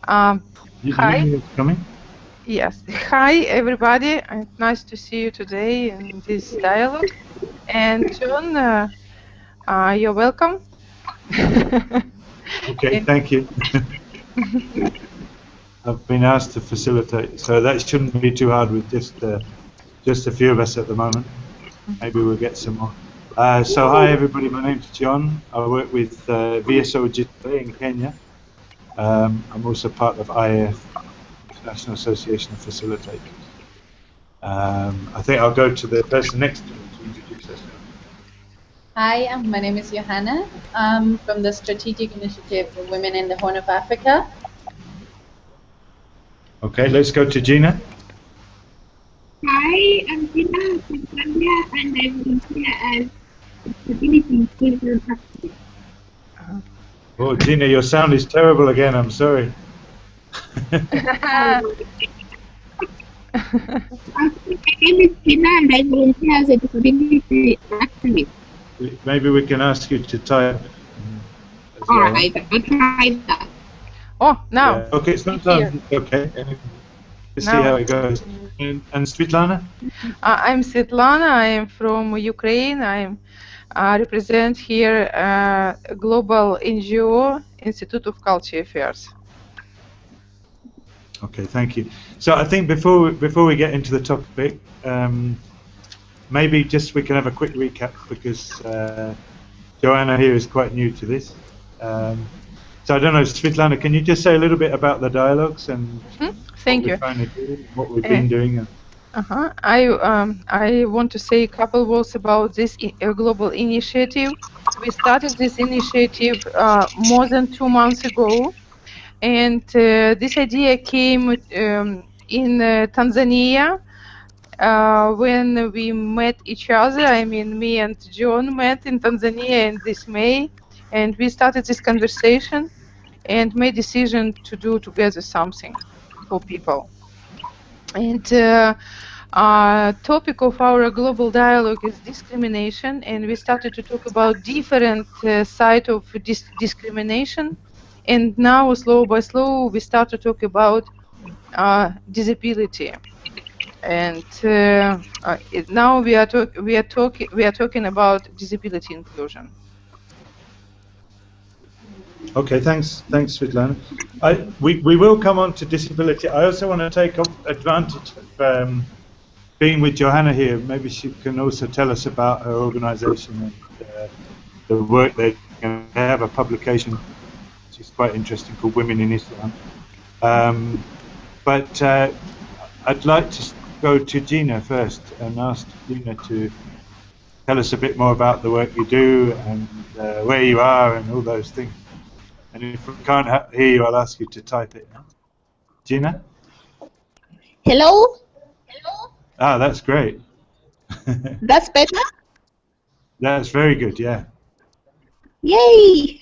Um, Hi. You coming? Yes. Hi, everybody. Nice to see you today in this dialogue. And John, you're welcome. Okay, And thank you. I've been asked to facilitate, so that shouldn't be too hard with just a few of us at the moment. Maybe we'll get some more. So hi everybody, my name's John. I work with VSO Jitwe in Kenya. I'm also part of IAF, International Association of Facilitators. I think I'll go to the person next to me to introduce herself. Hi, my name is Johanna. I'm from the Strategic Initiative for Women in the Horn of Africa. Okay, let's go to Gina. Hi, I'm Gina from Zambia, and I'm here as Stability Inclusion Activist. Oh, Gina, your sound is terrible again. I'm sorry. My name is Gina, and I volunteer as a disability activist. Maybe we can ask you to type. All right, I'll try that. oh, now. Yeah. Okay, sometimes it's okay. Let's see how it goes. And Svetlana? I'm Svetlana. I am from Ukraine. I represent here a global NGO, Institute of Culture Affairs. Okay, thank you. So I think before we get into the topic, maybe just we can have a quick recap because Joanna here is quite new to this. So I don't know, Svetlana, can you just say a little bit about the dialogues and Thank what you. we're trying to do, what we've been doing? I want to say a couple words about this global initiative. We started this initiative more than 2 months ago, and this idea came in Tanzania when we met each other. I mean, me and John met in Tanzania in this May, and we started this conversation and made decision to do together something for people. And topic of our global dialogue is discrimination, and we started to talk about different side of discrimination. And now, slow by slow, we start to talk about disability. And now we are talking about disability inclusion. Okay, thanks, Svetlana. We will come on to disability. I also want to take advantage of being with Johanna here. Maybe she can also tell us about her organisation and the work they have a publication which is quite interesting called Women in Islam. But I'd like to go to Gina first and ask Gina to tell us a bit more about the work you do and where you are and all those things. And if we can't hear you, I'll ask you to type it. Gina? Hello? Ah, that's great. That's better? That's very good, yeah. Yay!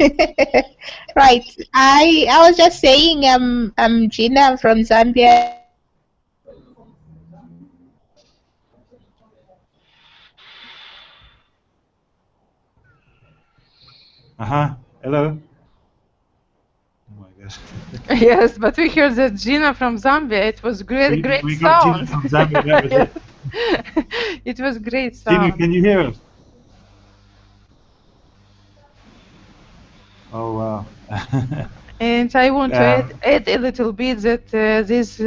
Right. I was just saying I'm Gina from Zambia. Hello. Oh my gosh. Yes, but we heard that Gina from Zambia. It was great We sound. got Gina from Zambia. That was it. It was great sound. Gina, can you hear us? Oh wow. And I want to add a little bit that this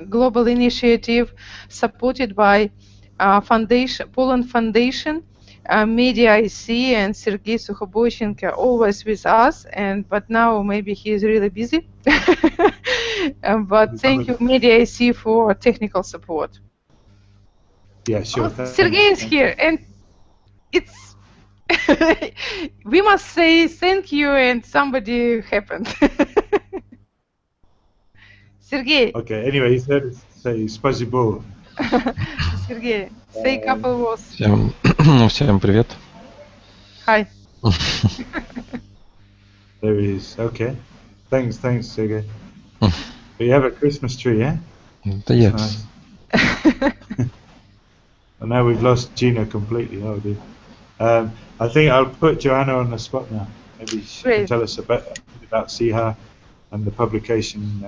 global initiative, supported by Poland Foundation, Media IC, and Sergei Sukhoboychenko, always with us. But now maybe he is really busy. But thank you, Media IC, for technical support. Yeah, sure. Sergei is here, and it's. We must say thank you, and somebody happened. Sergey. Okay, anyway, he said say спасибо. Сергей, say a couple words. Всем привет. Hi. There he is. Okay. Thanks, Sergey. You have a Christmas tree, yeah? Yes. Nice. And now we've lost Gina completely. Oh dear. I think I'll put Joanna on the spot now. Maybe she can tell us a bit about SIHA and the publication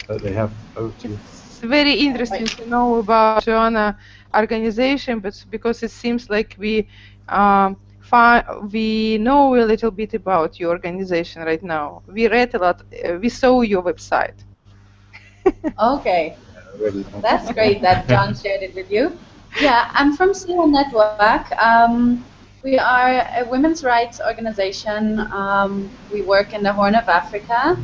that they have. Over to you. It's very interesting to know about Joanna organization, but because it seems like we know a little bit about your organization right now. We read a lot. We saw your website. Okay, that's great that John shared it with you. Yeah, I'm from SEAL Network. We are a women's rights organization. We work in the Horn of Africa.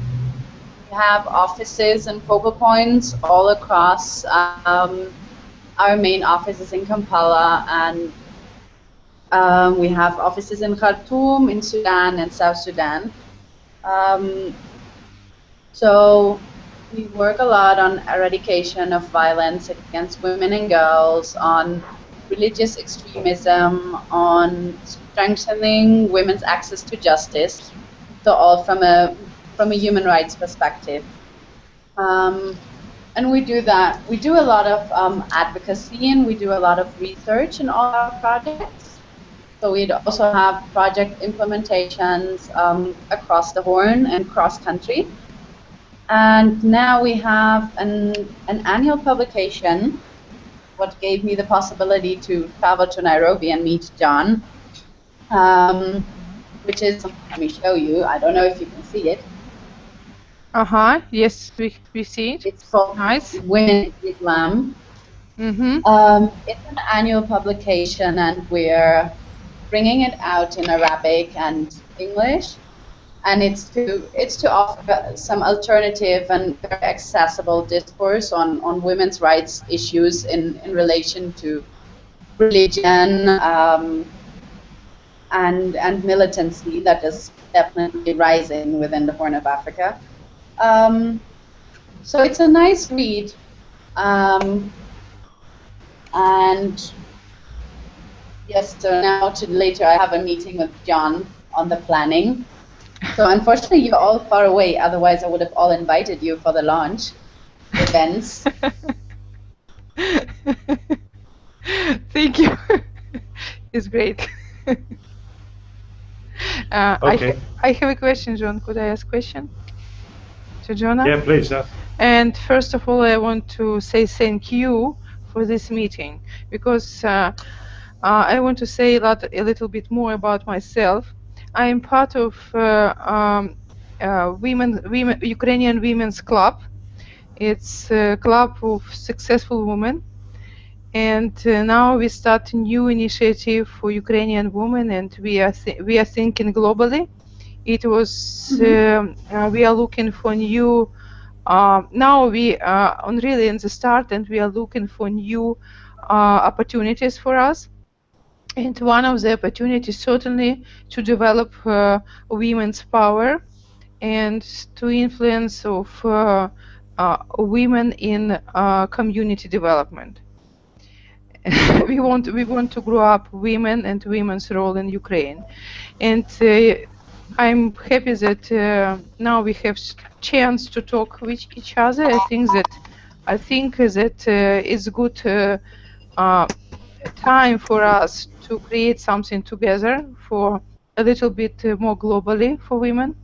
We have offices and focal points all across. Our main office is in Kampala, and we have offices in Khartoum, in Sudan, and South Sudan. So we work a lot on eradication of violence against women and girls, on religious extremism, on strengthening women's access to justice, so all from a human rights perspective. And we do that. We do a lot of advocacy, and we do a lot of research in all our projects. So we also have project implementations across the Horn and cross-country. And now we have an annual publication, what gave me the possibility to travel to Nairobi and meet John, which is, let me show you, I don't know if you can see it. Yes, we see it. It's called Nice. Women in Islam. It's an annual publication, and we're bringing it out in Arabic and English. And it's to offer some alternative and very accessible discourse on women's rights issues in relation to religion and militancy that is definitely rising within the Horn of Africa. So it's a nice read. And yes, so now later I have a meeting with John on the planning. So unfortunately, you're all far away. Otherwise, I would have all invited you for the launch events. Thank you. It's great. Okay. I have a question, John. Could I ask a question to Jonah? Yeah, please. And first of all, I want to say thank you for this meeting, because I want to say a little bit more about myself. I am part of Ukrainian Women's Club. It's a club of successful women, and now we start a new initiative for Ukrainian women, and we are thinking globally. It was we are looking for new. Now we are really in the start, and we are looking for new opportunities for us. And one of the opportunities certainly to develop women's power and to influence of women in community development. we want to grow up women and women's role in Ukraine, and I'm happy that now we have chance to talk with each other. I think that it's good time for us to create something together for a little bit more globally for women,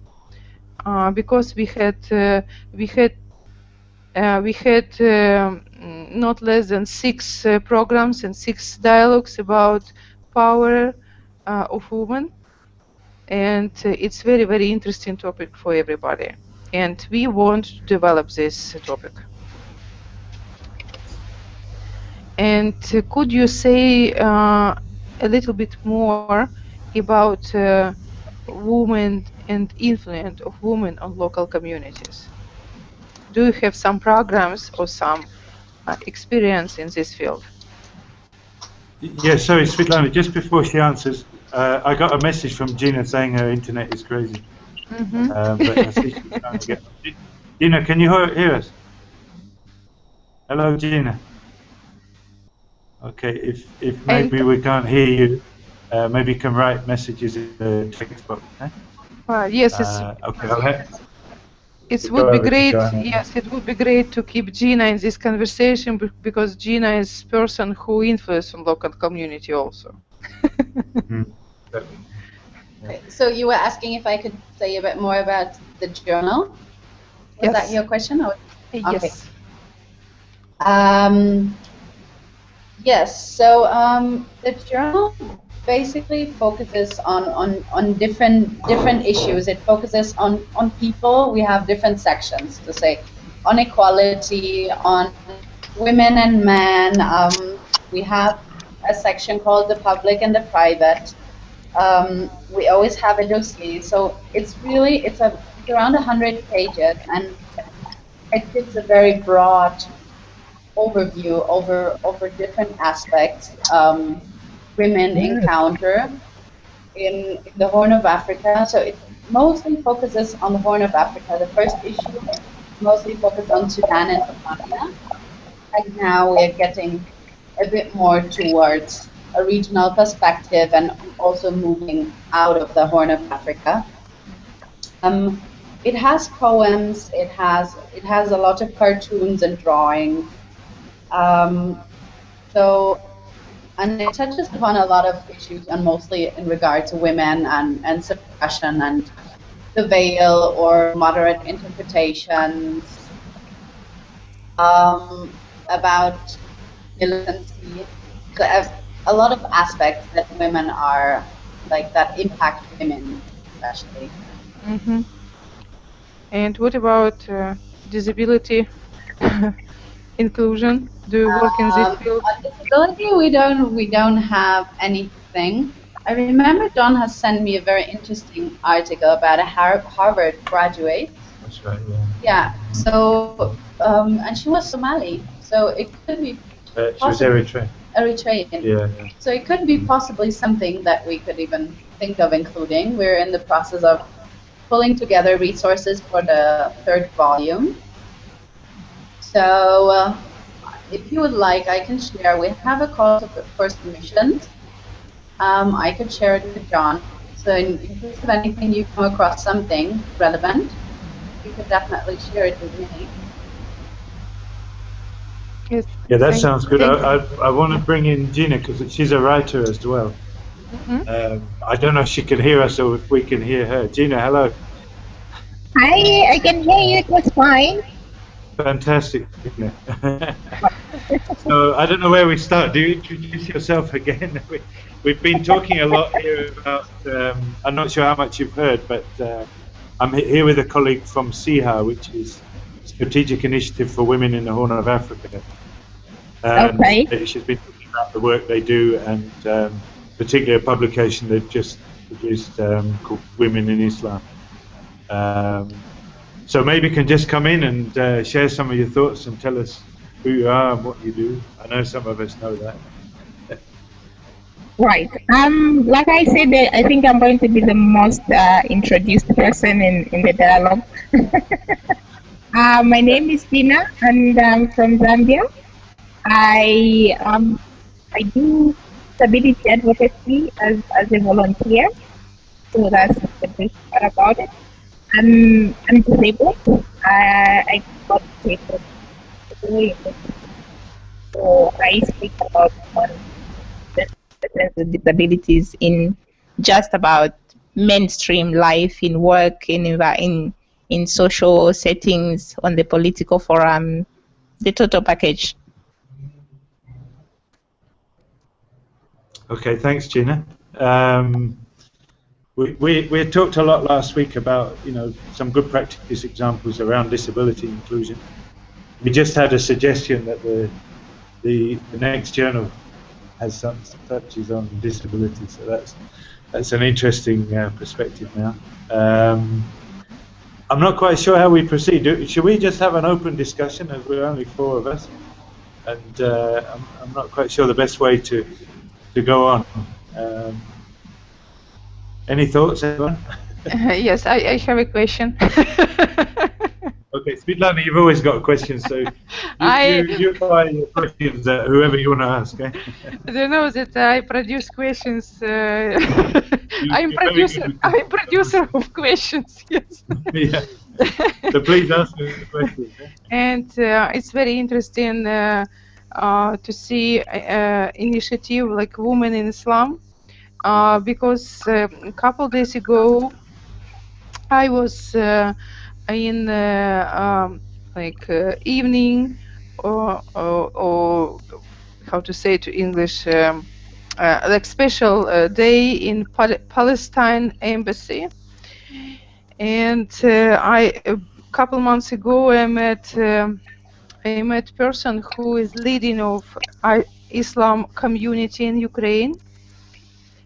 because we had not less than 6 programs and 6 dialogues about power of women, and it's very interesting topic for everybody, and we want to develop this topic. And could you say a little bit more about women and influence of women on local communities? Do you have some programs or some experience in this field? Yeah, sorry, Svetlana, just before she answers, I got a message from Gina saying her internet is crazy. But I see she's trying to get... Gina, can you hear us? Hello, Gina. Okay, if maybe we can't hear you, maybe you can write messages in the text box. Eh? Yes, okay. It would be great. Yes, it would be great to keep Gina in this conversation, because Gina is a person who influences on local community also. Okay, so you were asking if I could say a bit more about the journal? Was that your question? Or? Yes. Okay. Yes, so the journal basically focuses on different issues. It focuses on people. We have different sections to say on equality, on women and men. We have a section called the public and the private. We always have a dossier. So it's around 100 pages, and it gives a very broad overview over different aspects women encounter in the Horn of Africa. So it mostly focuses on the Horn of Africa. The first issue mostly focused on Sudan and Somalia, and now we're getting a bit more towards a regional perspective and also moving out of the Horn of Africa. It has poems. It has a lot of cartoons and drawings. And it touches upon a lot of issues, and mostly in regard to women and suppression and the veil or moderate interpretations, about militancy. So a lot of aspects that women are, like, that impact women, especially. Mm-hmm. And what about disability inclusion? Do you work in this field? On disability, we don't have anything. I remember Don has sent me a very interesting article about a Harvard graduate. That's right. Yeah. Yeah. So and she was Somali, so it could be. She was Eritrean. Eritrean. Yeah. So it could be possibly something that we could even think of including. We're in the process of pulling together resources for the 3rd volume. So if you would like, I can share. We have a call for submissions. I could share it with John. So in case of anything, you come across something relevant, you could definitely share it with me. Yes. Yeah, that sounds good. I want to bring in Gina because she's a writer as well. Mm-hmm. I don't know if she can hear us or if we can hear her. Gina, hello. Hi, I can hear you. It was fine. Fantastic. So I don't know where we start. Do you introduce yourself again? We've been talking a lot here about, I'm not sure how much you've heard, but I'm here with a colleague from SIHA, which is Strategic Initiative for Women in the Horn of Africa. And Okay. she's been talking about the work they do, and particularly a publication they've just produced called Women in Islam. So maybe you can just come in and share some of your thoughts and tell us who you are and what you do. I know some of us know that. Right. Like I said, I think I'm going to be the most introduced person in the dialogue. My name is Tina, and I'm from Zambia. I do disability advocacy as a volunteer. So that's the brief part about it. I'm disabled. I got disabled. So I speak about the disabilities in just about mainstream life, in work, in social settings, on the political forum, the total package. Okay, thanks, Gina. We talked a lot last week about, some good practice examples around disability inclusion. We just had a suggestion that the next journal has some touches on disability, so that's an interesting perspective now. I'm not quite sure how we proceed. Should we just have an open discussion, as we're only 4 of us? And I'm not quite sure the best way to go on. Any thoughts, everyone? Yes, I have a question. Okay, Svetlana, you've always got questions, so you apply your questions whoever you want to ask. Eh? I don't know that I produce questions. I'm producer of questions. Yes. Yeah. So please ask me the questions. Eh? And it's very interesting to see initiative like Women in Islam, because a couple days ago I was in like evening or how to say it to English, like special day in Palestine embassy. And a couple months ago I met person who is leading of Islam community in Ukraine.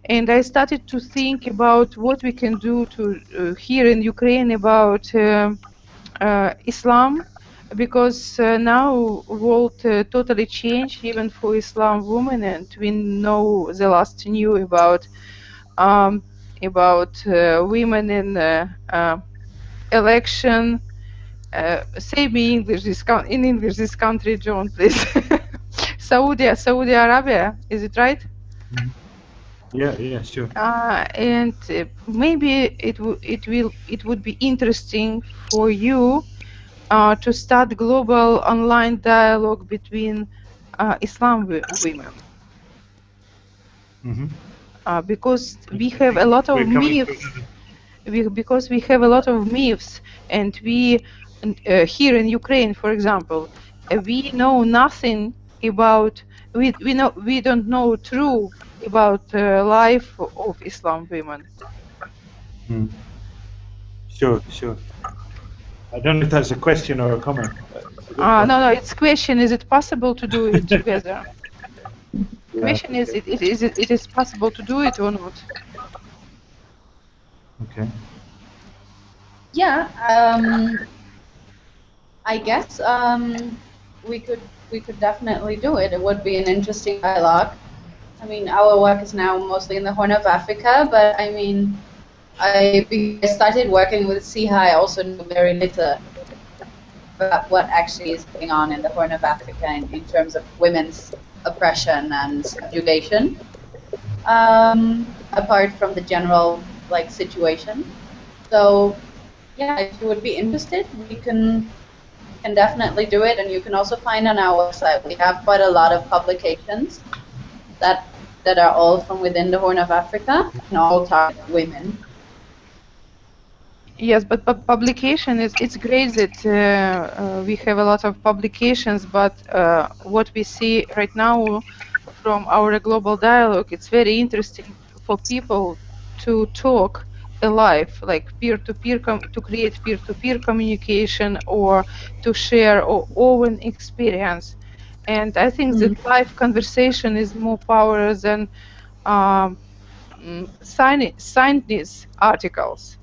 And I started to think about what we can do to here in Ukraine about Islam, because now world totally changed even for Islam women, and we know the last news about women in election. Say me English in English this country, John, please. Saudi Arabia, is it right? Yeah, sure. And maybe it would be interesting for you to start global online dialogue between Islam women. Because we have a lot of myths. Because we have a lot of myths, and we here in Ukraine, for example, we know nothing about. We don't know true about life of Islam women. Sure. I don't know if that's a question or a comment. No, it's question. Is it possible to do it together? Yeah, Question is, it is possible to do it or not? Okay. Yeah, I guess we could definitely do it. It would be an interesting dialogue. I mean, our work is now mostly in the Horn of Africa, but I mean, I started working with SIHA. I also knew very little about what actually is going on in the Horn of Africa in terms of women's oppression and subjugation, apart from the general situation. So yeah, if you would be interested, we can definitely do it, and you can also find on our website we have quite a lot of publications that are all from within the Horn of Africa and all target women. Yes, but publication it's great that we have a lot of publications, but what we see right now from our global dialogue, it's very interesting for people to talk alive, like peer-to-peer, to create peer-to-peer communication or to share our own experience. And I think that live conversation is more powerful than signed these articles.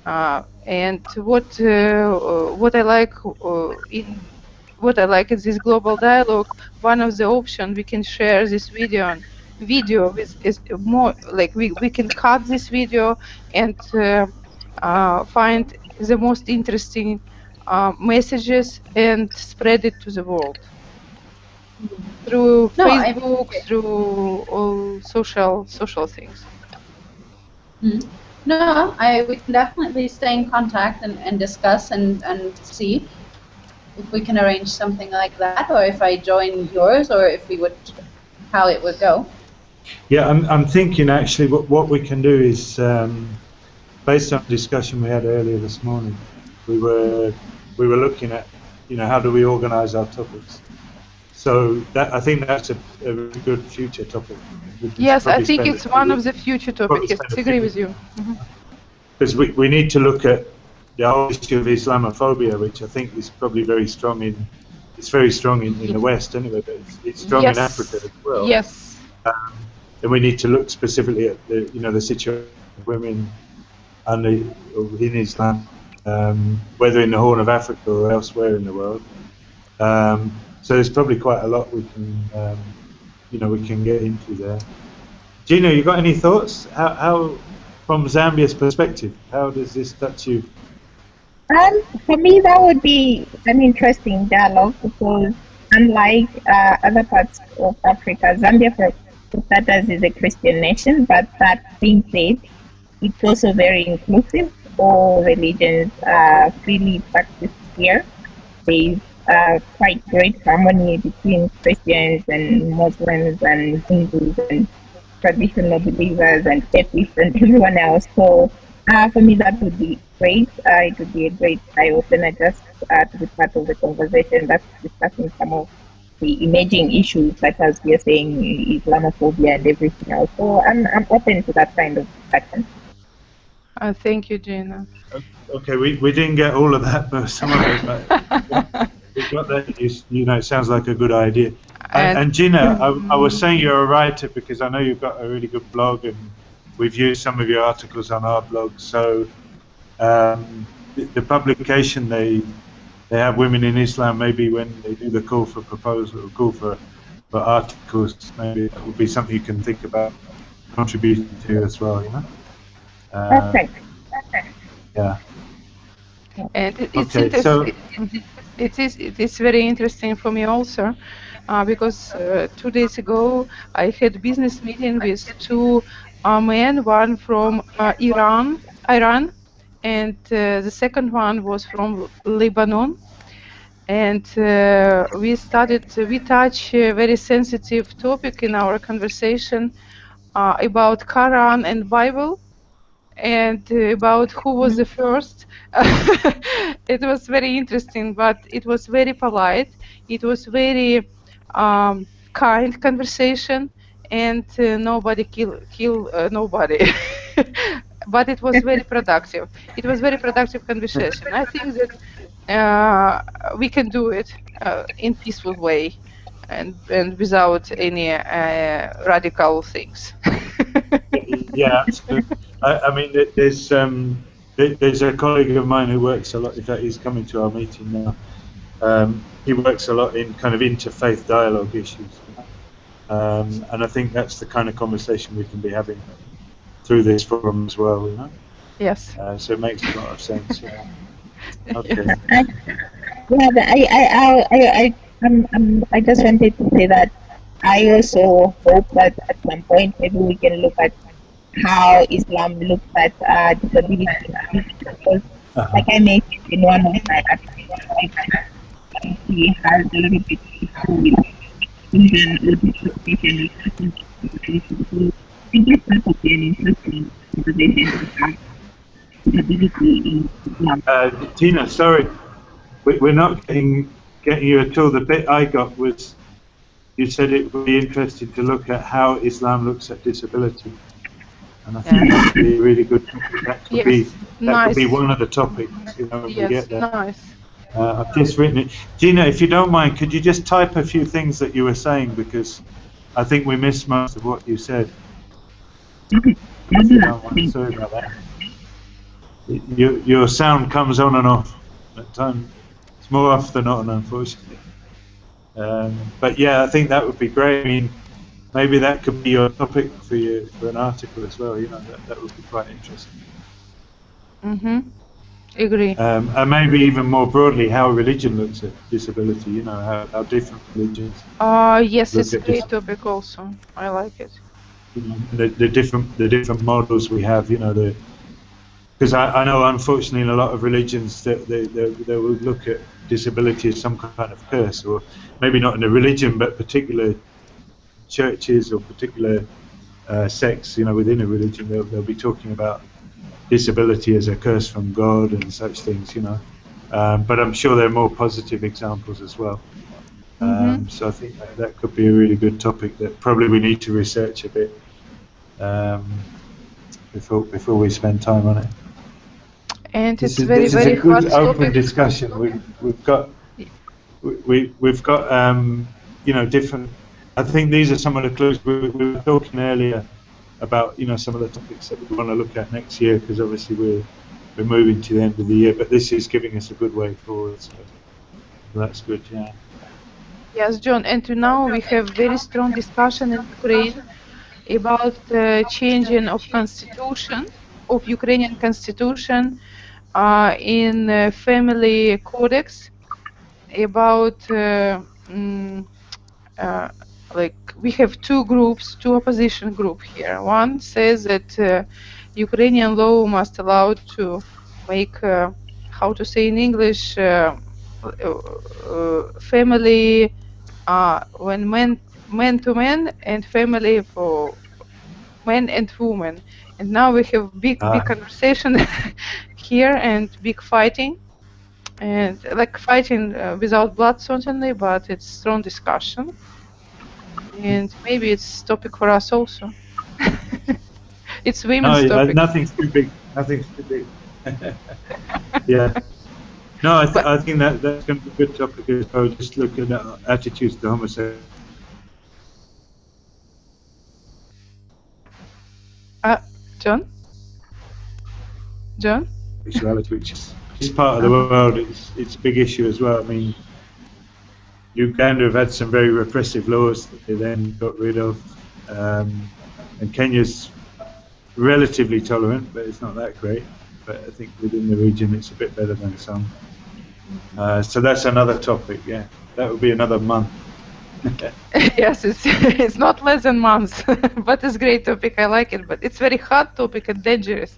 And what I like in this global dialogue, one of the options we can share this video is more like we can cut this video and find the most interesting messages and spread it to the world through Facebook, through all social things. No, we can definitely stay in contact and discuss and see if we can arrange something like that, or if I join yours, or if we would, how it would go. Yeah, I'm thinking actually what we can do is, based on the discussion we had earlier this morning, we were looking at, how do we organize our topics. So I think that's a good future topic. Yes, I think it's one of the future topics. Yes, I agree with you. Because we need to look at the whole issue of Islamophobia, which I think is probably very strong in the West anyway, but it's strong in Africa as well. Yes. And we need to look specifically at the situation of women in Islam, whether in the Horn of Africa or elsewhere in the world. So there's probably quite a lot we can get into there. Gina, you got any thoughts? How from Zambia's perspective, how does this touch you? For me, that would be an interesting dialogue, because unlike other parts of Africa, Zambia, for starters, is a Christian nation, but that being said, it's also very inclusive. All religions are freely practiced here. There's quite great harmony between Christians and Muslims and Hindus and traditional believers and atheists and everyone else. So For me, that would be great. It would be a great eye-opener just to be part of the conversation that's discussing some of the emerging issues, such as we are saying Islamophobia and everything else. So I'm open to that kind of discussion. Thank you, Gina. Okay, we didn't get all of that, but some of it. But we got that. You know, it sounds like a good idea. And Gina, I was saying you're a writer because I know you've got a really good blog, and we've used some of your articles on our blog. So the publication they have Women in Islam. Maybe when they do the call for proposal or call for articles, maybe that would be something you can think about contributing to as well. You know. Perfect. Yeah. And it's Okay, interesting. It is very interesting for me also, because 2 days ago I had a business meeting with two men, one from Iran, and the second one was from Lebanon. And we touch a very sensitive topic in our conversation about Quran and Bible, and about who was the first. It was very interesting, but it was very polite. It was very kind conversation, and nobody kill nobody. But it was very productive. It was very productive conversation. I think that we can do it in peaceful way, and without any radical things. Yeah, absolutely. I mean, there's a colleague of mine who works a lot. In fact, he's coming to our meeting now. He works a lot in kind of interfaith dialogue issues, and I think that's the kind of conversation we can be having through this forum as well. You know. Yes. So it makes a lot of sense. Yeah. Okay. I just wanted to say that I also hope that at some point maybe we can look at how Islam looks at disability, because like I mentioned in one of my articles, he has a little bit to do with even education and so I think it's going to be an interesting conversation to have disability in Islam. Tina, sorry, we're not getting you at all. The bit I got was you said it would be interesting to look at how Islam looks at disability. And I think that would be really good. That could be one of the topics, you know, when we get there. Nice. I've just written it. Gina, if you don't mind, could you just type a few things that you were saying, because I think we missed most of what you said. If you don't mind, sorry about that. Your sound comes on and off at times. It's more off than on, unfortunately. But yeah, I think that would be great. I mean, maybe that could be your topic for an article as well. You know, that would be quite interesting. Agree. And maybe even more broadly, how religion looks at disability. You know, how different religions. Yes, it's a great topic also. I like it. You know, the different models we have. You know, because I know, unfortunately, in a lot of religions that they will look at disability as some kind of curse, or maybe not in a religion, but particular churches or particular sects, you know, within a religion, they'll be talking about disability as a curse from God and such things, you know. But I'm sure there are more positive examples as well. So I think that could be a really good topic that probably we need to research a bit before we spend time on it. And it's this very is a good hot open topic. discussion. We've got you know, different. I think these are some of the clues. We were talking earlier about, you know, some of the topics that we want to look at next year, because obviously we're moving to the end of the year. But this is giving us a good way forward. So that's good. Yeah. Yes, John. And now we have very strong discussion in Ukraine about the changing of constitution, of Ukrainian constitution, in family codex, about like we have two groups, two opposition group here. One says that Ukrainian law must allow to make, how to say in English, family when men to men, and family for men and women, And now we have big conversation here and big fighting. And like fighting without blood certainly, but it's strong discussion. And maybe it's topic for us also. It's women's topic. Nothing's too big. Nothing's too big. Yeah. No, I think that's going to be a good topic as well. Just looking at attitudes to homosexuality. John? John? Sexuality, which is part of the world, it's a big issue as well. I mean, Uganda have had some very repressive laws that they then got rid of, and Kenya's relatively tolerant, but it's not that great. But I think within the region it's a bit better than some. So that's another topic, yeah. That would be another month. Yes, it's not less than months, but it's a great topic, I like it, but it's very hard topic and dangerous.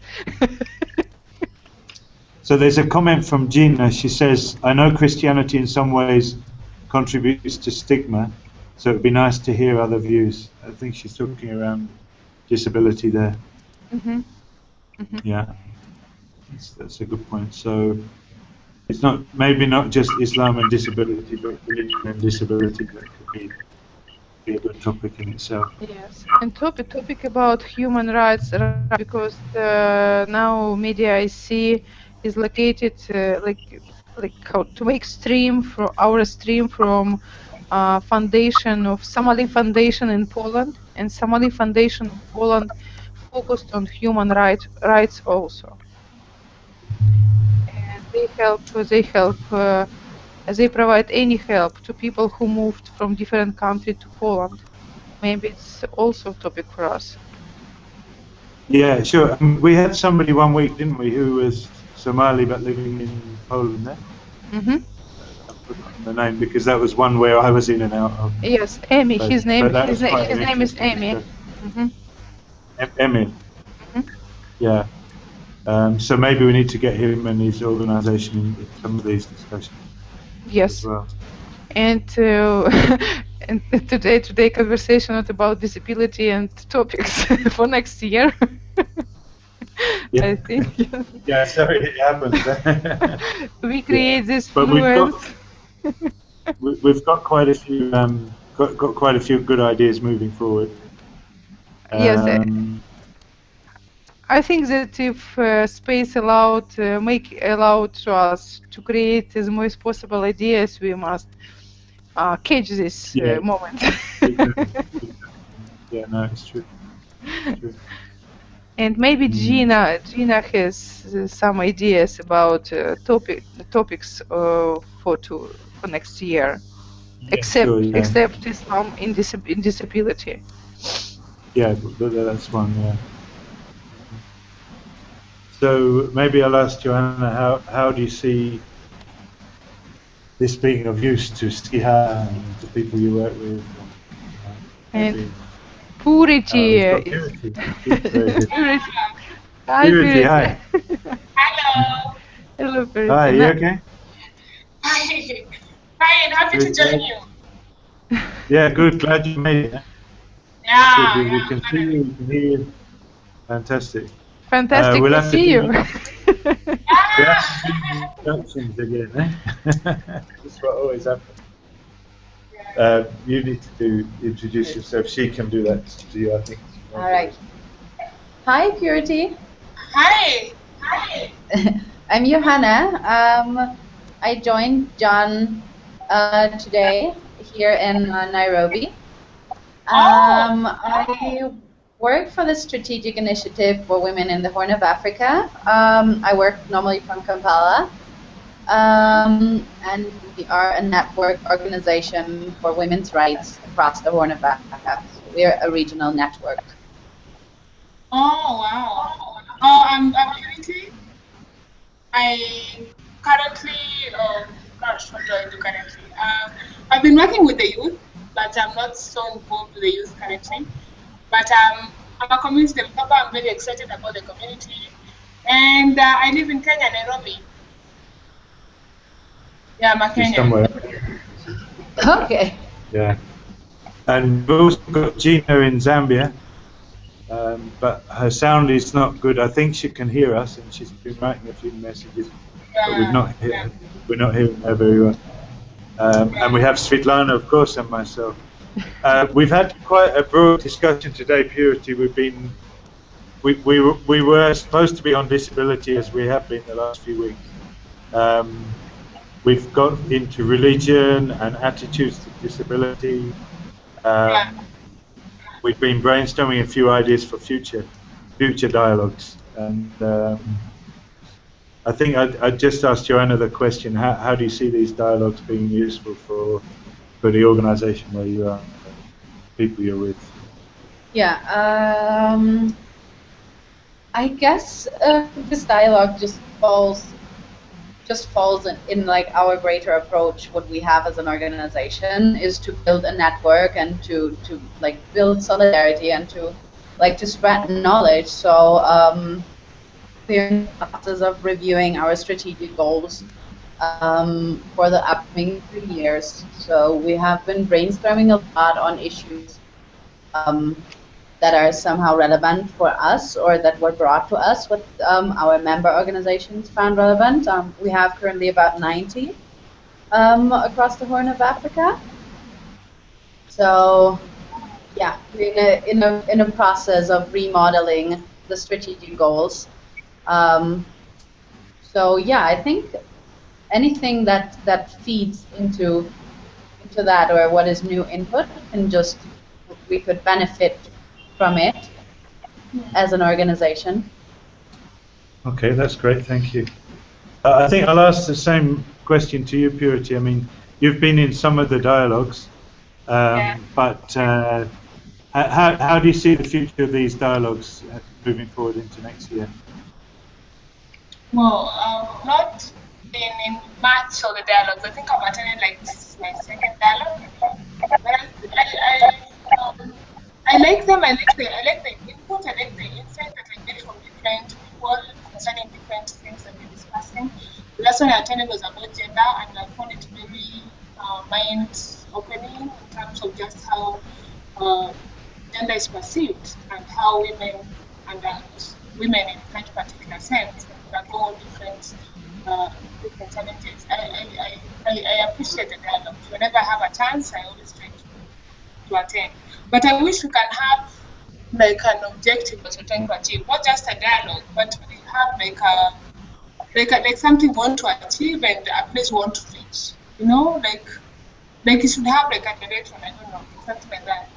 So there's a comment from Gina. She says, I know Christianity in some ways contributes to stigma, so it would be nice to hear other views. I think she's talking around disability there. Mm-hmm. Mm-hmm. Yeah, that's a good point. So it's not maybe not just Islam and disability, but religion and disability that could be a good topic in itself. Yes, and topic about human rights, because now media I see is located like how to make stream for our stream from foundation of Somali Foundation in Poland, and Somali Foundation in Poland focused on human rights also. And they provide any help to people who moved from different country to Poland. Maybe it's also a topic for us. Yeah, sure. We had somebody one week, didn't we, who was Somali but living in Poland there? Mm-hmm. I've forgotten the name because that was one where I was in and out of. Yes, Amy. His name is Amy. Mm-hmm. Amy. Mm-hmm. Yeah. So maybe we need to get him and his organisation in some of these discussions. Yes. As well. And and today conversation not about disability and topics for next year. Yeah. I think. Yeah, sorry, it happens. We create this fluence. We've got quite a few got quite a few good ideas moving forward. Yes. I think that if space allowed to us to create as most possible ideas, we must catch this moment. Yeah, no, it's true. And maybe Gina has some ideas about topics for next year, except Islam in disability. Yeah, that's one. Yeah. So maybe I'll ask Joanna, how do you see this being of use to Siha and the people you work with? And Purity. Purity. Hi, Purity, hi. Hello. Hello, Purity. Hi, you okay? Hi. Fine, happy to join you. Yeah, good. Glad you made it. Yeah. So we can see you, we can hear you. Fantastic. Fantastic we'll to see you. We have to do introductions again, eh? That's what always happens. You need to introduce yourself. She can do that to you, I think. All right. Hi, Purity. Hi. Hi. I'm Johanna. I joined John today here in Nairobi. I work for the Strategic Initiative for Women in the Horn of Africa. I work normally from Kampala. And we are a network organization for women's rights across the Horn of Africa. We're a regional network. Oh, wow. I'm Purity. I currently, gosh, what do I do currently? I've been working with the youth, but I'm not so involved with the youth currently. But I'm a community developer. I'm very excited about the community. And I live in Kenya, Nairobi. Yeah, I'm a Kenyan. Somewhere. Okay. Yeah. And we've also got Gina in Zambia. but her sound is not good. I think she can hear us, and she's been writing a few messages, but we're not hearing her very well. And we have Svetlana, of course, and myself. We've had quite a broad discussion today, Purity. We were supposed to be on disability, as we have been the last few weeks. We've got into religion and attitudes to disability. We've been brainstorming a few ideas for future dialogues, and I think I'd just ask Joanna the question: how do you see these dialogues being useful for the organisation where you are, people you're with? Yeah, I guess this dialogue just falls in like our greater approach. What we have as an organization is to build a network and to like build solidarity and to spread knowledge. So we're in the process of reviewing our strategic goals for the upcoming 3 years. So we have been brainstorming a lot on issues that are somehow relevant for us or that were brought to us, what our member organizations found relevant. We have currently about 90 across the Horn of Africa. So yeah, we're in a process of remodeling the strategic goals. So yeah, I think anything that feeds into that, or what is new input, we could benefit from it as an organization. Okay, that's great, thank you. I think I'll ask the same question to you, Purity. I mean, you've been in some of the dialogues, but how do you see the future of these dialogues moving forward into next year? Well, not been in much of the dialogues. I think I've attended like this is my second dialogue. But I like them. I like the input. I like the insight that I get from different people concerning different things that we're discussing. The last one I attended was about gender, and I found it very mind-opening in terms of just how gender is perceived and how women in that particular sense can go on different challenges. I appreciate the dialogue. Whenever I have a chance, I always try to attend. But I wish we can have like an objective that we're trying to achieve, not just a dialogue, but we have like something we want to achieve and a place we want to reach. You know, like it should have like a direction. I don't know, something like that.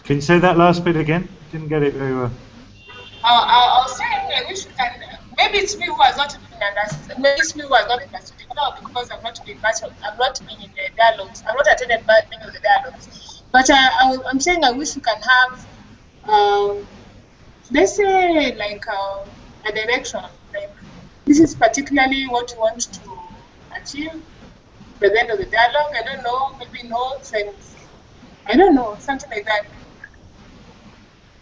Can you say that last bit again? Didn't get it very well. I was saying I wish we can. Maybe it's me who has not been understood. Maybe it's me who has not been understood now because I've not been in the dialogues. I've not attended many of the dialogues. But I'm saying I wish we can have, let's say, like a direction. Like this is particularly what we want to achieve by the end of the dialogue. I don't know. Maybe notes and I don't know, something like that.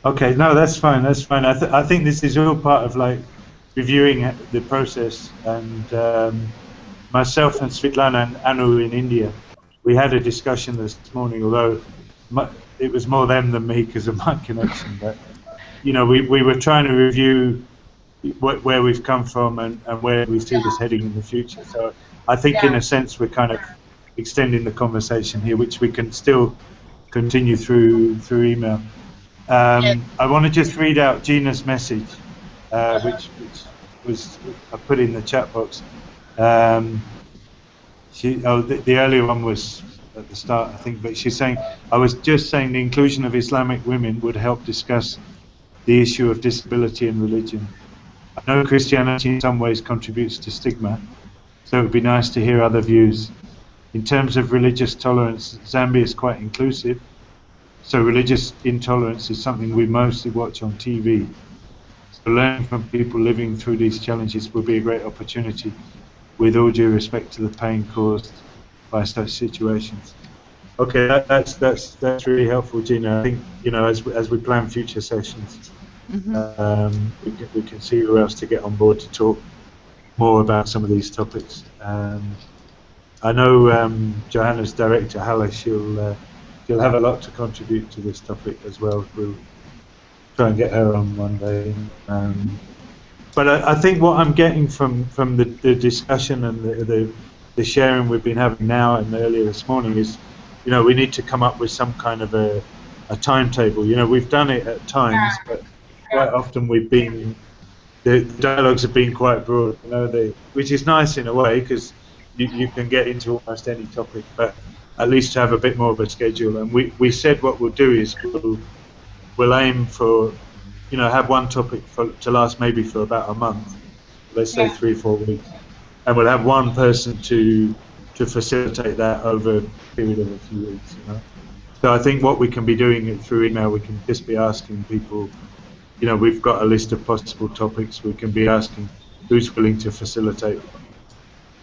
Okay, no, that's fine. That's fine. I think this is all part of like reviewing the process. And myself and Svetlana and Anu in India, we had a discussion this morning. Although it was more them than me because of my connection. But you know, we were trying to review where we've come from and where we see this heading in the future. So I think in a sense we're kind of extending the conversation here, which we can still continue through email. I want to just read out Gina's message, which was I put in the chat box. The earlier one was at the start, I think, but she's saying, I was just saying the inclusion of Islamic women would help discuss the issue of disability and religion. I know Christianity in some ways contributes to stigma, so it would be nice to hear other views. In terms of religious tolerance, Zambia is quite inclusive. So religious intolerance is something we mostly watch on TV. So learning from people living through these challenges will be a great opportunity, with all due respect to the pain caused by such situations. Okay, that's really helpful, Gina. I think, you know, as we plan future sessions, we can see who else to get on board to talk more about some of these topics. I know Johanna's director, Hala, she'll have a lot to contribute to this topic as well. We'll try and get her on one day. But I think what I'm getting from the discussion and the sharing we've been having now and earlier this morning is, we need to come up with some kind of a timetable. We've done it at times, but quite often the dialogues have been quite broad, which is nice in a way because you can get into almost any topic, but at least to have a bit more of a schedule. And we said what we'll do is we'll aim for, have one topic to last maybe for about a month, let's say 3-4 weeks, and we'll have one person to facilitate that over a period of a few weeks. So I think what we can be doing through email, we can just be asking people, we've got a list of possible topics. We can be asking who's willing to facilitate,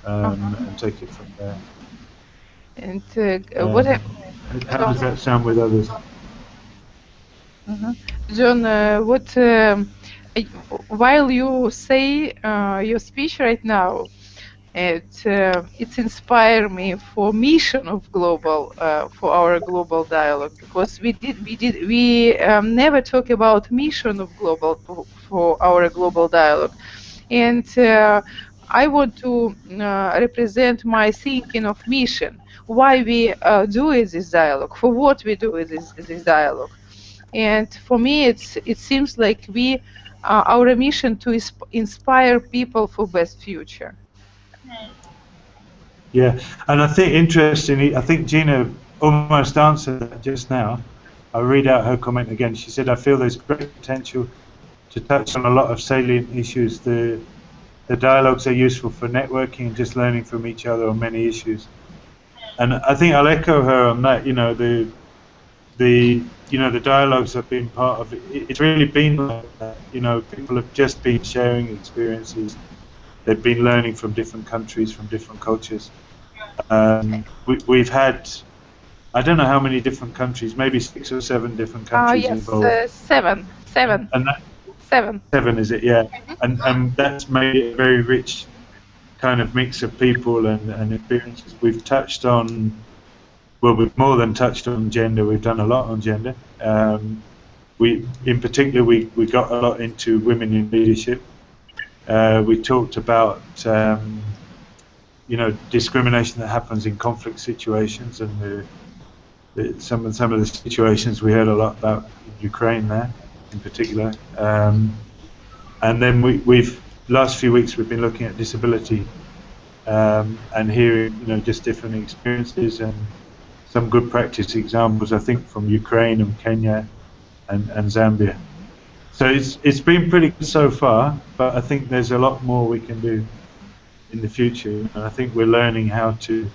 and take it from there. And how does that sound with others? John, while you say your speech right now, it's inspired me for mission of global for our global dialogue, because we never talk about mission of global for our global dialogue, and I want to represent my thinking of mission, why we do this dialogue, for what we do this dialogue. And for me, it seems like our mission to inspire people for best future. Yeah, and I think interestingly, I think Gina almost answered that just now. I'll read out her comment again. She said, "I feel there's great potential to touch on a lot of salient issues. The dialogues are useful for networking and just learning from each other on many issues." And I think I'll echo her on that. The dialogues have been part of it. It's really been like that. People have just been sharing experiences. They've been learning from different countries, from different cultures. We've had, I don't know how many different countries, maybe 6 or 7 different countries involved. Seven. And that, 7. 7 is it? Yeah. And that's made it a very rich kind of mix of people and experiences. We've touched on, well, we've more than touched on gender. We've done a lot on gender. In particular, we got a lot into women in leadership. We talked about discrimination that happens in conflict situations, and some of the situations we heard a lot about in Ukraine there in particular. And then we've last few weeks we've been looking at disability and hearing just different experiences and some good practice examples, I think, from Ukraine and Kenya and Zambia. So it's been pretty good so far, but I think there's a lot more we can do in the future. And I think we're learning how to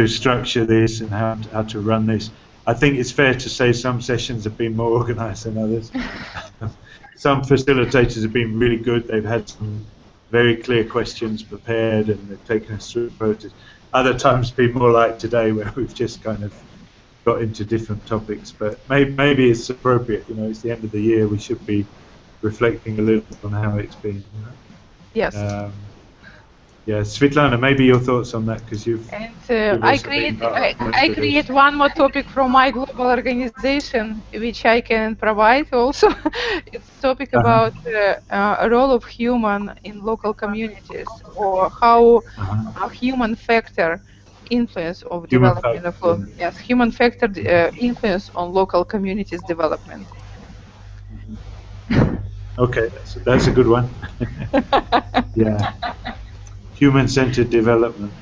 structure this and how to run this. I think it's fair to say some sessions have been more organized than others. Some facilitators have been really good. They've had some very clear questions prepared and they've taken us through the process. Other times been more like today, where we've just kind of got into different topics, but maybe it's appropriate. It's the end of the year. We should be reflecting a little on how it's been. Yes. Yeah, Svetlana, maybe your thoughts on that, because you've. And I create one more topic from my global organization, which I can provide also. It's a topic about a role of human in local communities, or how a human factor influence of development of law. Yes, human factor influence on local communities development. Okay, that's a good one. Yeah, human-centered development.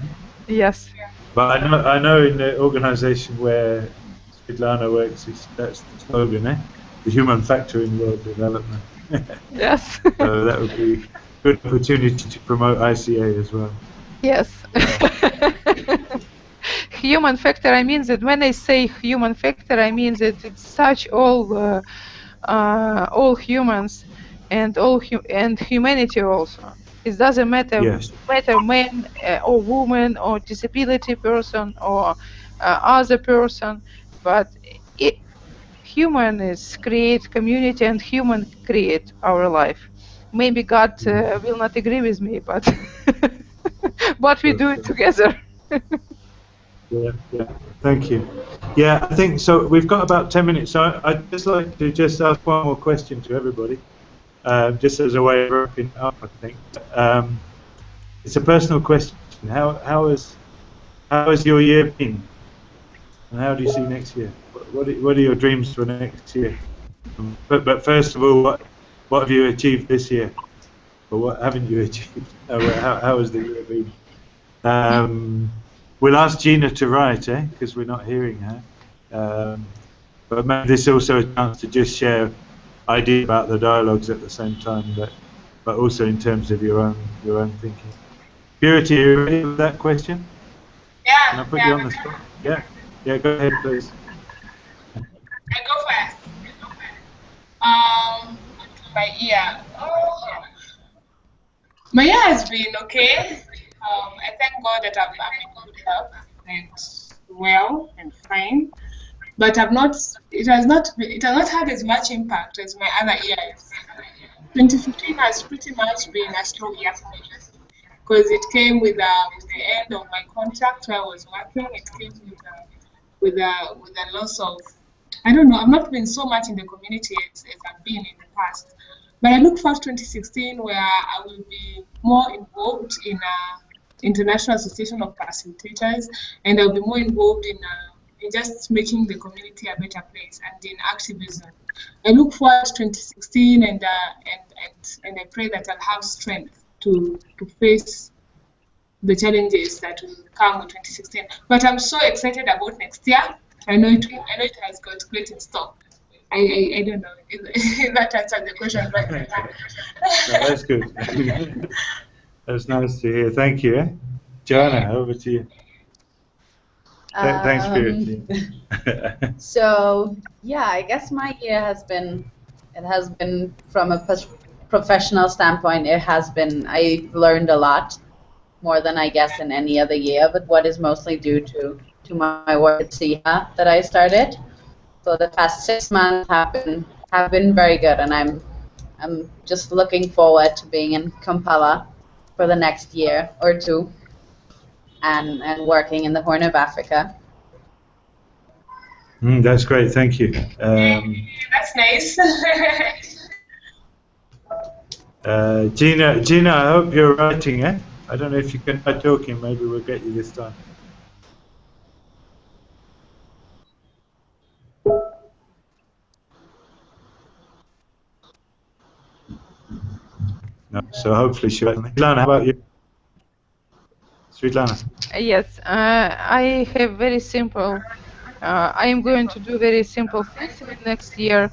Yes. But I know in the organization where Svetlana works, that's the slogan, the human factor in world development. Yes. So that would be a good opportunity to promote ICA as well. Yes. Human factor, I mean that when I say human factor, I mean that it's such all humans and and humanity also. It doesn't matter whether man or woman or disability person or other person, but human is create community and human create our life. Maybe God will not agree with me, but but we do it together. Yeah, yeah. Thank you. Yeah, I think so. We've got about 10 minutes. So I'd just like to just ask one more question to everybody, just as a way of wrapping up. I think it's a personal question. How has your year been, and how do you see next year? What are your dreams for next year? But first of all, what have you achieved this year, or what haven't you achieved? How has the year been? We'll ask Gina to write, because we're not hearing her. But maybe this is also a chance to just share ideas about the dialogues at the same time, but also in terms of your own thinking. Purity, are you ready with that question? Yeah. Can I put you on the spot? Yeah. Yeah, go ahead, please. I go first. My year. Oh, my year has been okay. I thank God that I'm in good health and well and fine. But it has not had as much impact as my other years. 2015 has pretty much been a slow year for me because it came with the end of my contract where I was working. It came with a loss of, I don't know. I've not been so much in the community as I've been in the past. But I look forward to 2016 where I will be more involved in International Association of Facilitators, and I'll be more involved in just making the community a better place and in activism. I look forward to 2016, and I pray that I'll have strength to face the challenges that will come with 2016. But I'm so excited about next year. I know it has got great in store. I don't know if that answered the question, but No, that's good. That's nice to hear. Thank you. Joanna, over to you. Thanks, Purity. So yeah, I guess my year has been from a professional standpoint. I've learned a lot, more than I guess in any other year, but what is mostly due to my work at SIHA that I started. So the past 6 months have been very good, and I'm just looking forward to being in Kampala for the next year or two, and working in the Horn of Africa. That's great. Thank you. that's nice. Gina, I hope you're writing, eh? I don't know if you can try talking. Maybe we'll get you this time. No, so hopefully she'll. Svetlana, how about you? Svetlana. Yes, I have very simple. I am going to do very simple things in the next year.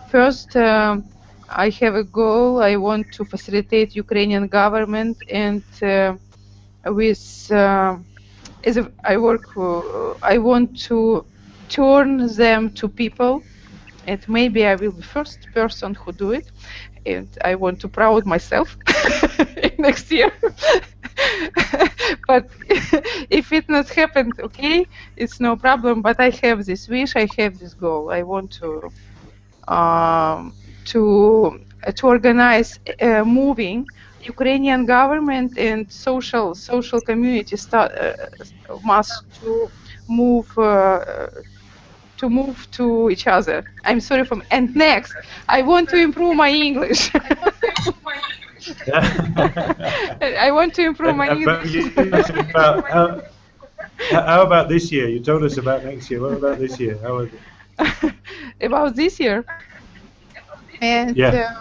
First, I have a goal. I want to facilitate Ukrainian government, and I work. I want to turn them to people, and maybe I will be first person who do it. And I want to proud myself next year. But if it not happened, okay, it's no problem. But I have this wish, I have this goal. I want to organize moving Ukrainian government and social community must to move to each other. I'm sorry for. And next, I want to improve my English. I want to improve my English. How about this year? You told us about next year. What about this year? How was it? About this year. And yeah.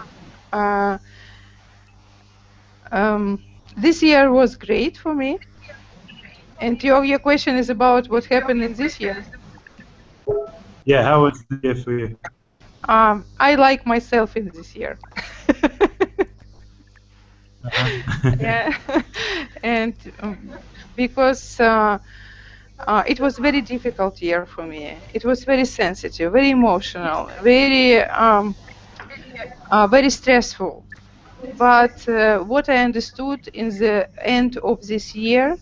This year was great for me. And your question is about what happened in this year. Yeah, how was the year for you? I like myself in this year. Yeah, and because it was very difficult year for me. It was very sensitive, very emotional, very stressful. But what I understood in the end of this year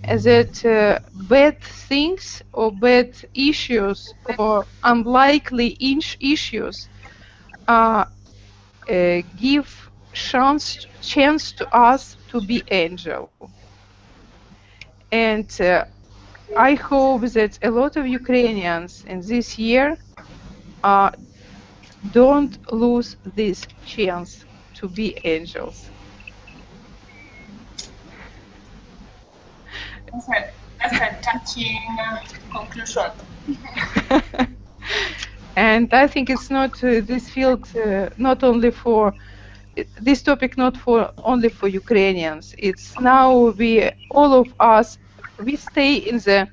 is that bad things or bad issues or unlikely issues give chance to us to be angel. And I hope that a lot of Ukrainians in this year don't lose this chance to be angels. That's a touching conclusion. And I think it's not this field not only for this topic, not for only for Ukrainians. It's now all of us, we stay in the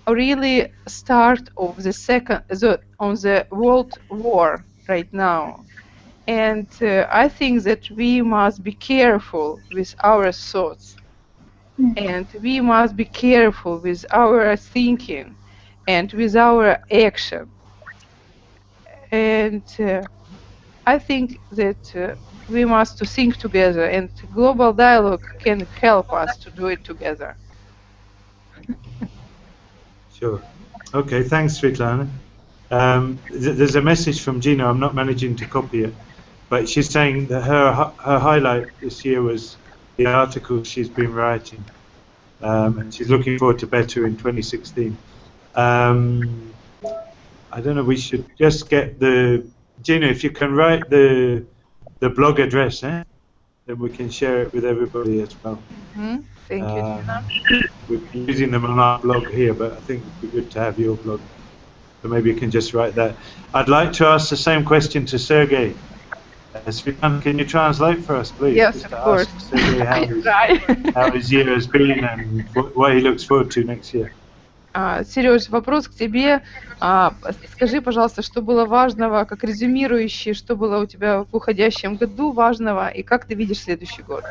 really start of the World War right now, and I think that we must be careful with our thoughts, and we must be careful with our thinking, and with our action. And I think that we must to think together, and global dialogue can help us to do it together. Sure. Okay, thanks, Svetlana. There's a message from Gina. I'm not managing to copy it, but she's saying that her highlight this year was the article she's been writing, and she's looking forward to better in 2016. I don't know. We should just get Gina, if you can write the blog address, then we can share it with everybody as well. Mm-hmm. Thank you, Gina. We've been using them on our blog here, but I think it'd be good to have your blog. So maybe you can just write that. I'd like to ask the same question to Sergey. Svetlana, can you translate for us, please? Yes, of course. Sergey, how his year has been and what he looks forward to next year. Сереж, вопрос к тебе. Скажи, пожалуйста, что было важного, как резюмирующий, что было у тебя в уходящем году важного, и как ты видишь следующий год?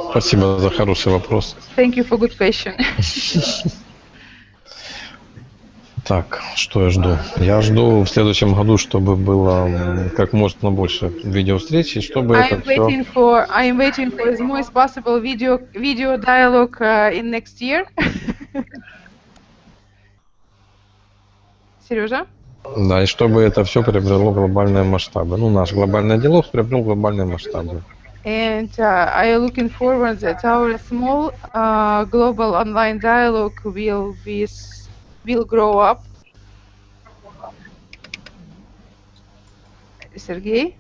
Спасибо за хороший вопрос. Thank you for good question. Так, что я жду? Я жду в следующем году, чтобы было как можно больше видеовстреч, и чтобы это все... I'm waiting for as much as possible video dialogue in next year. Сережа? Да, и чтобы это все приобрело глобальные масштабы. Ну, наш глобальный диалог приобрел глобальные масштабы. And I am looking forward that our small global online dialogue will grow up. Сергей?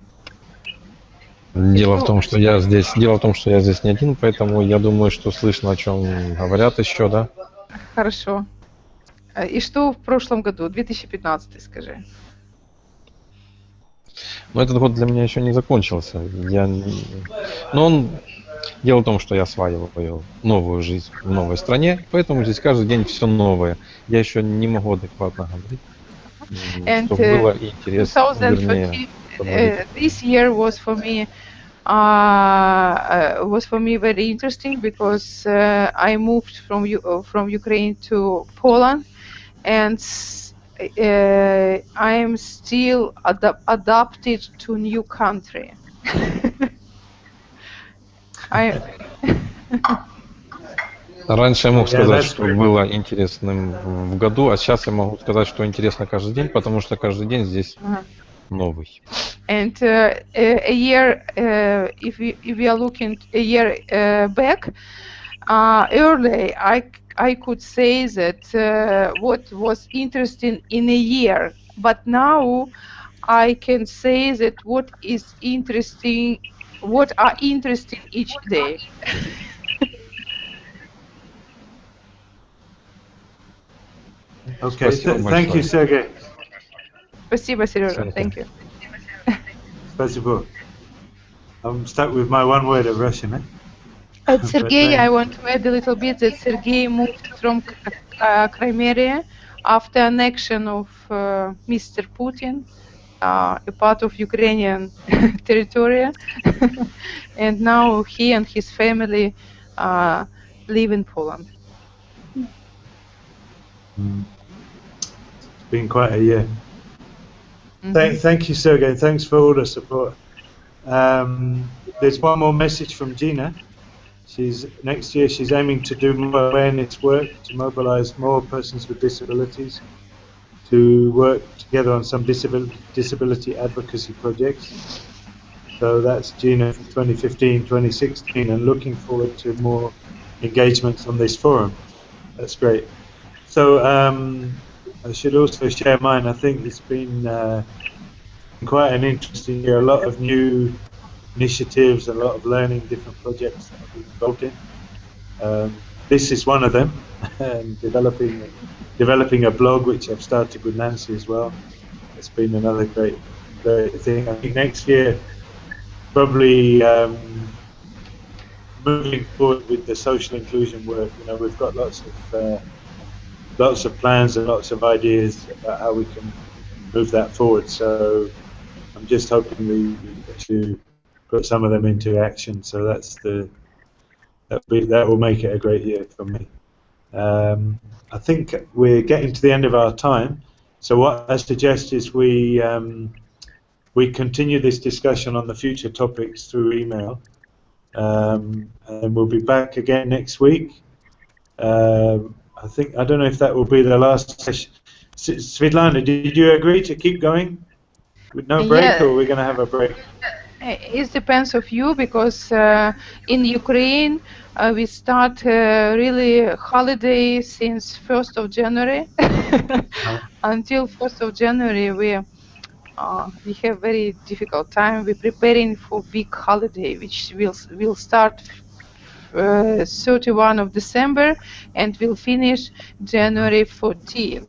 Дело в том, что я здесь не один, поэтому я думаю, что слышно, о чем говорят еще, да? Хорошо. И что в прошлом году, 2015, скажи? Но этот год для меня еще не закончился. Дело в том, что я осваиваю новую жизнь в новой стране, поэтому здесь каждый день все новое. Я еще не могу адекватно говорить, чтобы было интересно. This year was for me very interesting because I moved from Ukraine to Poland, and I am still adapted to new country. Раньше я мог сказать, что было интересным в году, а сейчас я могу сказать, что интересно каждый день, потому что каждый день здесь новый. And a year, if we are looking a year back, early I could say that what was interesting in a year, but now I can say that what are interesting each day. Okay, thank you, Sergey. Спасибо, Сережа. Thank you. Спасибо. I'm stuck with my one word of Russian. Sergey, I want to add a little bit that Sergey moved from Crimea after annexion of Mr. Putin, a part of Ukrainian territory, and now he and his family live in Poland. It's been quite a year. Thank you, Sergey. Thanks for all the support. There's one more message from Gina. Next year she's aiming to do more awareness work to mobilize more persons with disabilities to work together on some disability advocacy projects. So that's Gina for 2015, 2016, and looking forward to more engagements on this forum. That's great. So I should also share mine. I think it's been quite an interesting year. A lot of new initiatives, a lot of learning, different projects that I've been involved in. This is one of them, and developing a blog, which I've started with Nancy as well. It's been another great thing. I think next year, probably moving forward with the social inclusion work. You know, we've got lots of plans and lots of ideas about how we can move that forward. So I'm just hoping we get to put some of them into action. So that will make it a great year for me. I think we're getting to the end of our time. So what I suggest is we continue this discussion on the future topics through email, and we'll be back again next week. I don't know if that will be the last session. Svetlana, did you agree to keep going with no break, or are we going to have a break? It depends of you, because in Ukraine we start really holiday since 1st of January. Until 1st of January we have very difficult time. We're preparing for big holiday, which will start 31 of December and will finish January 14.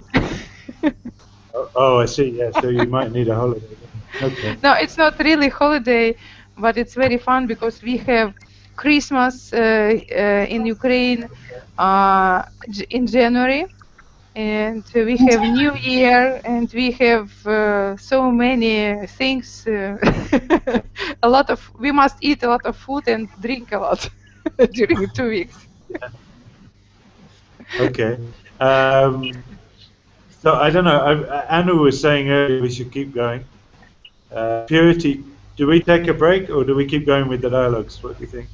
Oh, I see. Yeah, so you might need a holiday. Okay. No, it's not really holiday, but it's very fun because we have Christmas in Ukraine in January, and we have New Year, and we have so many things. We must eat a lot of food and drink a lot during 2 weeks. Okay. So I don't know. Anu was saying earlier we should keep going. Purity, do we take a break or do we keep going with the dialogues? What do you think?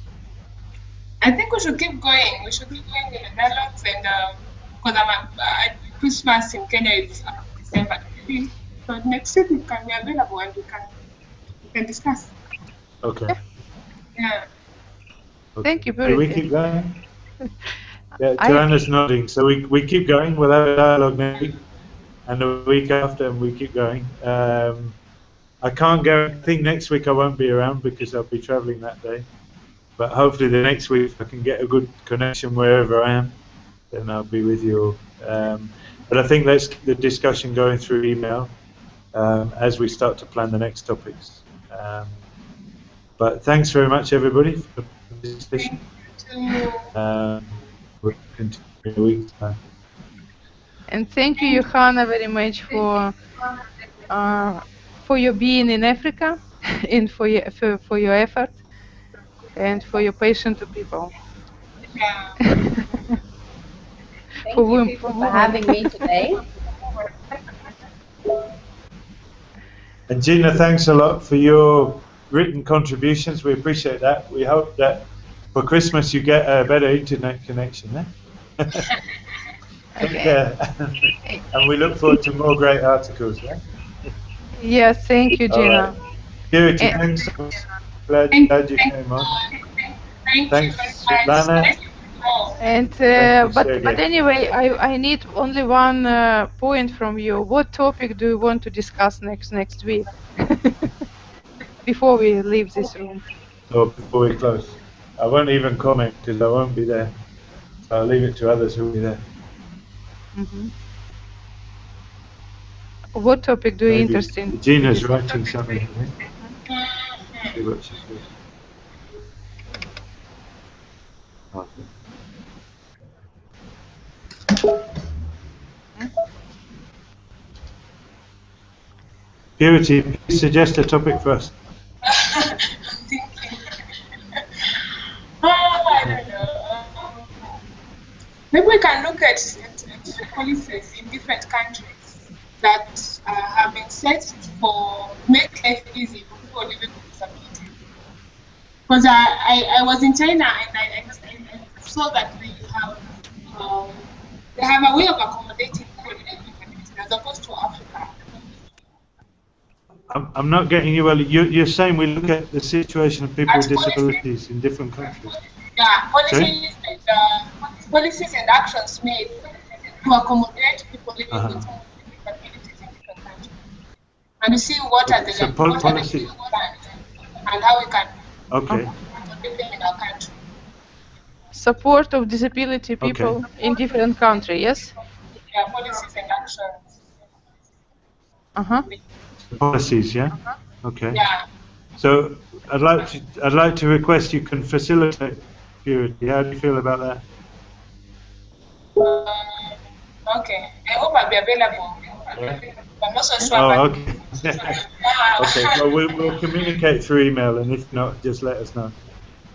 I think we should keep going. We should keep going with the dialogues, and because Christmas in Kenya is December 5th, so next week we can be available and we can discuss. Okay. Yeah. Okay. Thank you, Purity. Do we keep going? Yeah, Joanna's nodding. So we keep going. We'll have a dialogue next week, and the week after, and we keep going. I can't guarantee next week I won't be around because I'll be traveling that day. But hopefully the next week if I can get a good connection wherever I am, then I'll be with you all. But I think let's keep the discussion going through email as we start to plan the next topics. But thanks very much, everybody, for participating. We'll continue in a week's time. And thank you, Johanna, very much for your being in Africa and for your effort and for your patience to people. Yeah. Thank you for having me today. And Gina, thanks a lot for your written contributions. We appreciate that. We hope that for Christmas you get a better internet connection. Take care. And we look forward to more great articles. Yes, thank you, Gina. Right. Purity, thanks. Glad you came on. Thanks, Svetlana. And but anyway, I need only one point from you. What topic do you want to discuss next week? Before we leave this room. Or before we close. I won't even comment because I won't be there. So I'll leave it to others who will be there. Mm-hmm. What topic do you interest in? Gina's writing something. See what she says. Purity, please suggest a topic for us. I don't know. Maybe we can look at policies in different countries that have been set for make life easy for people living with disabilities. Because I was in China and I saw that they have a way of accommodating people with disabilities as opposed to Africa. I'm not getting you well. You're saying we look at the situation of people with disabilities in different countries. Yeah, policies and actions made to accommodate people living with disabilities in different countries. And you see what are the policies and how we can live in our country. Support of disability people in different countries, yes? Yeah, policies and actions. Policies, yeah. Okay. Yeah. So I'd like to request you can facilitate Purity. How do you feel about that? Okay. I hope I'll be available. I'm not so sure. Oh, okay. Okay. Well, we'll communicate through email, and if not, just let us know.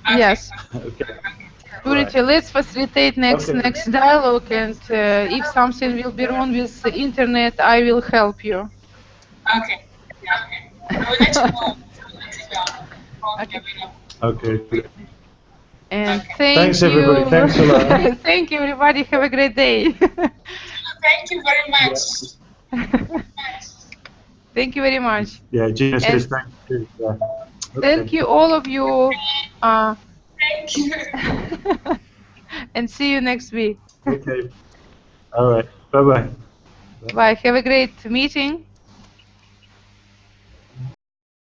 Yes. Okay. Purity, let's facilitate next dialogue, and if something will be wrong with the internet, I will help you. Okay. I will let you know. Okay. And thanks everybody. Thanks a lot. Thank you everybody. Have a great day. Thank you very much. Thank you very much. Yeah, Gina says thank you. Yeah. Thank you all of you. Thank you. And see you next week. Okay. All right. Bye-bye. Bye. Have a great meeting.